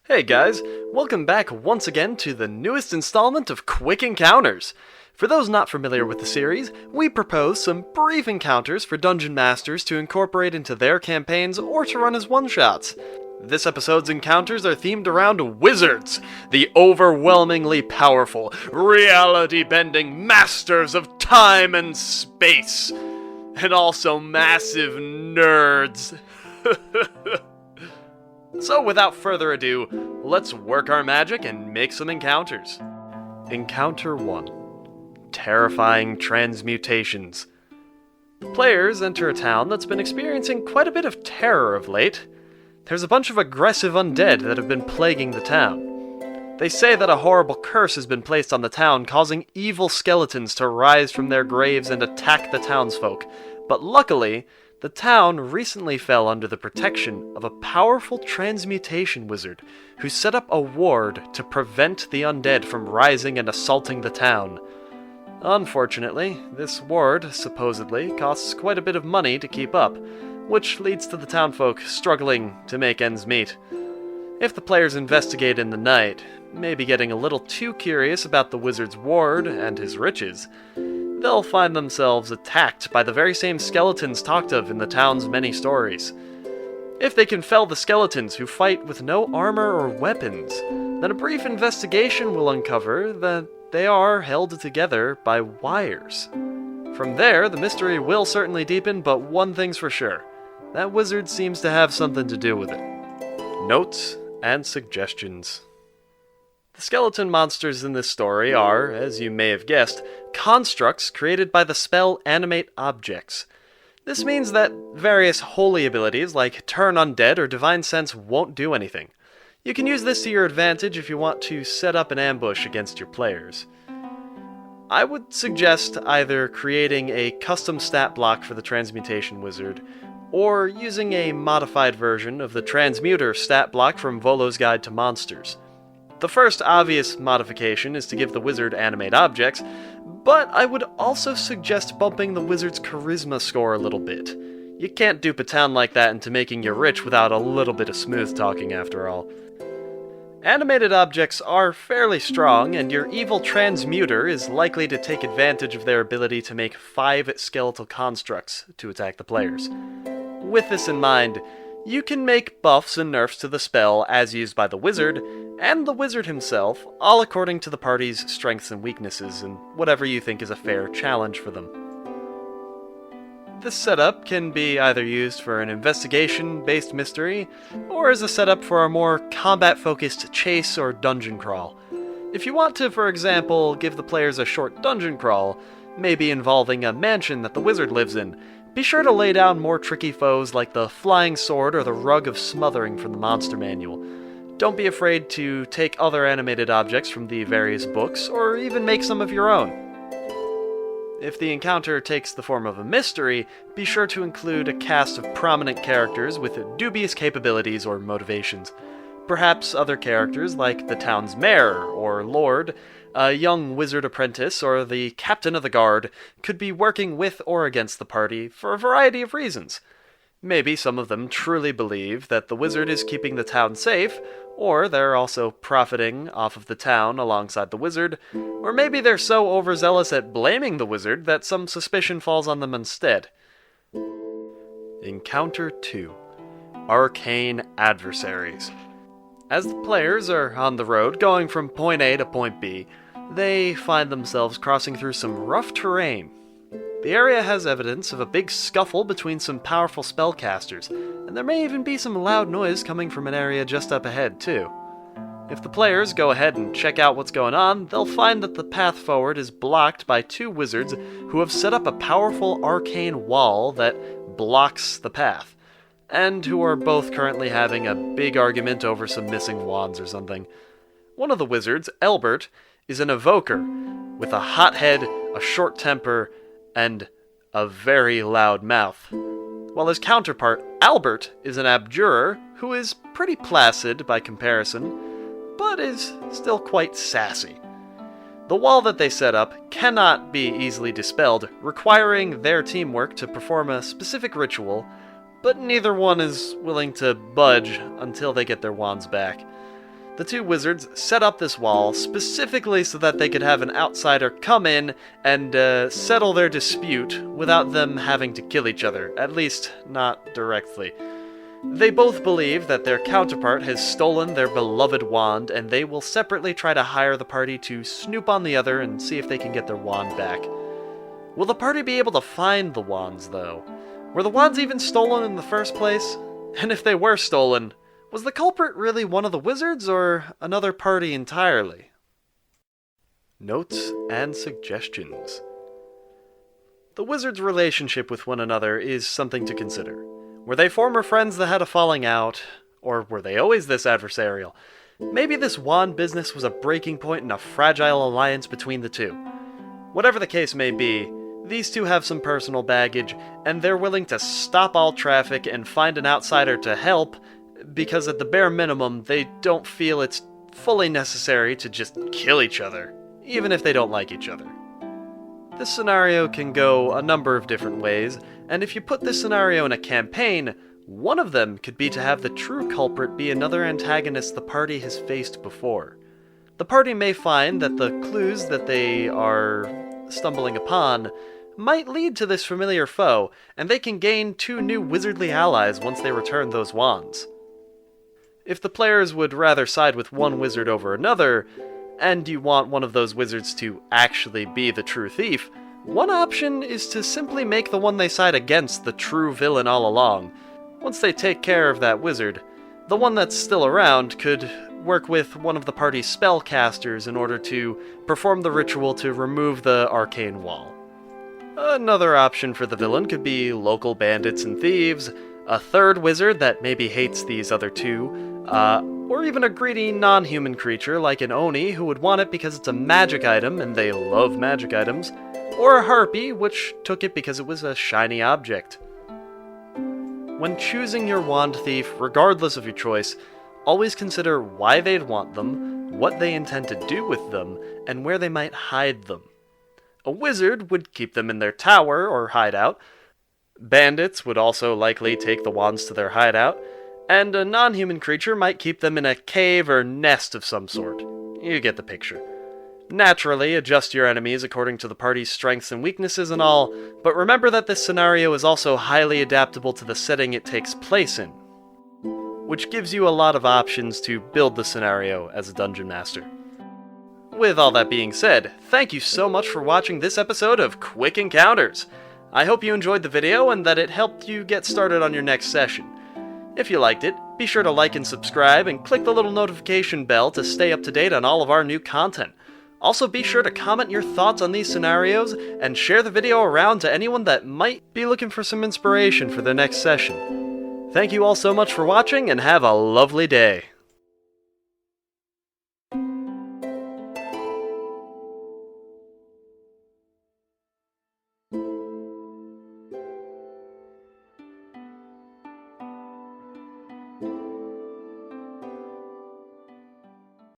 Hey guys, welcome back once again to the newest installment of Quick Encounters. For those not familiar with the series, we propose some brief encounters for Dungeon Masters to incorporate into their campaigns or to run as one-shots. This episode's encounters are themed around wizards, the overwhelmingly powerful, reality-bending masters of time and space, and also massive nerds. So without further ado, let's work our magic and make some encounters. Encounter 1. Terrifying Transmutations. Players enter a town that's been experiencing quite a bit of terror of late. There's a bunch of aggressive undead that have been plaguing the town. They say that a horrible curse has been placed on the town, causing evil skeletons to rise from their graves and attack the townsfolk. But luckily, the town recently fell under the protection of a powerful transmutation wizard who set up a ward to prevent the undead from rising and assaulting the town. Unfortunately, this ward supposedly costs quite a bit of money to keep up, which leads to the townfolk struggling to make ends meet. If the players investigate in the night, maybe getting a little too curious about the wizard's ward and his riches, they'll find themselves attacked by the very same skeletons talked of in the town's many stories. If they can fell the skeletons who fight with no armor or weapons, then a brief investigation will uncover that they are held together by wires. From there, the mystery will certainly deepen, but one thing's for sure: that wizard seems to have something to do with it. Notes and suggestions. The skeleton monsters in this story are, as you may have guessed, constructs created by the spell Animate Objects. This means that various holy abilities like Turn Undead or Divine Sense won't do anything. You can use this to your advantage if you want to set up an ambush against your players. I would suggest either creating a custom stat block for the Transmutation Wizard, or using a modified version of the Transmuter stat block from Volo's Guide to Monsters. The first obvious modification is to give the wizard animate objects, but I would also suggest bumping the wizard's charisma score a little bit. You can't dupe a town like that into making you rich without a little bit of smooth talking after all. Animated objects are fairly strong, and your evil transmuter is likely to take advantage of their ability to make 5 skeletal constructs to attack the players. With this in mind, you can make buffs and nerfs to the spell as used by the wizard, and the wizard himself, all according to the party's strengths and weaknesses, and whatever you think is a fair challenge for them. This setup can be either used for an investigation-based mystery, or as a setup for a more combat-focused chase or dungeon crawl. If you want to, for example, give the players a short dungeon crawl, maybe involving a mansion that the wizard lives in, be sure to lay down more tricky foes like the Flying Sword or the Rug of Smothering from the Monster Manual. Don't be afraid to take other animated objects from the various books, or even make some of your own. If the encounter takes the form of a mystery, be sure to include a cast of prominent characters with dubious capabilities or motivations. Perhaps other characters like the town's mayor or lord, a young wizard apprentice, or the captain of the guard could be working with or against the party for a variety of reasons. Maybe some of them truly believe that the wizard is keeping the town safe, or they're also profiting off of the town alongside the wizard, or maybe they're so overzealous at blaming the wizard that some suspicion falls on them instead. Encounter 2. Arcane Adversaries. As the players are on the road going from point A to point B, they find themselves crossing through some rough terrain. The area has evidence of a big scuffle between some powerful spellcasters, and there may even be some loud noise coming from an area just up ahead, too. If the players go ahead and check out what's going on, they'll find that the path forward is blocked by 2 wizards who have set up a powerful arcane wall that blocks the path, and who are both currently having a big argument over some missing wands or something. One of the wizards, Elbert, is an evoker, with a hot head, a short temper, and a very loud mouth, while his counterpart, Albert, is an abjurer who is pretty placid by comparison, but is still quite sassy. The wall that they set up cannot be easily dispelled, requiring their teamwork to perform a specific ritual, but neither one is willing to budge until they get their wands back. The two wizards set up this wall specifically so that they could have an outsider come in and settle their dispute without them having to kill each other, at least not directly. They both believe that their counterpart has stolen their beloved wand, and they will separately try to hire the party to snoop on the other and see if they can get their wand back. Will the party be able to find the wands, though? Were the wands even stolen in the first place? And if they were stolen, was the culprit really one of the wizards, or another party entirely? Notes and suggestions. The wizards' relationship with one another is something to consider. Were they former friends that had a falling out, or were they always this adversarial? Maybe this wand business was a breaking point in a fragile alliance between the two. Whatever the case may be, these two have some personal baggage, and they're willing to stop all traffic and find an outsider to help, because at the bare minimum, they don't feel it's fully necessary to just kill each other, even if they don't like each other. This scenario can go a number of different ways, and if you put this scenario in a campaign, one of them could be to have the true culprit be another antagonist the party has faced before. The party may find that the clues that they are stumbling upon might lead to this familiar foe, and they can gain two new wizardly allies once they return those wands. If the players would rather side with one wizard over another, and you want one of those wizards to actually be the true thief, one option is to simply make the one they side against the true villain all along. Once they take care of that wizard, the one that's still around could work with one of the party's spellcasters in order to perform the ritual to remove the arcane wall. Another option for the villain could be local bandits and thieves, a third wizard that maybe hates these other two, or even a greedy non-human creature like an Oni who would want it because it's a magic item and they love magic items, or a harpy which took it because it was a shiny object. When choosing your wand thief, regardless of your choice, always consider why they'd want them, what they intend to do with them, and where they might hide them. A wizard would keep them in their tower or hideout. Bandits would also likely take the wands to their hideout, and a non-human creature might keep them in a cave or nest of some sort. You get the picture. Naturally, adjust your enemies according to the party's strengths and weaknesses and all, but remember that this scenario is also highly adaptable to the setting it takes place in, which gives you a lot of options to build the scenario as a dungeon master. With all that being said, thank you so much for watching this episode of Quick Encounters. I hope you enjoyed the video and that it helped you get started on your next session. If you liked it, be sure to like and subscribe and click the little notification bell to stay up to date on all of our new content. Also be sure to comment your thoughts on these scenarios and share the video around to anyone that might be looking for some inspiration for their next session. Thank you all so much for watching and have a lovely day.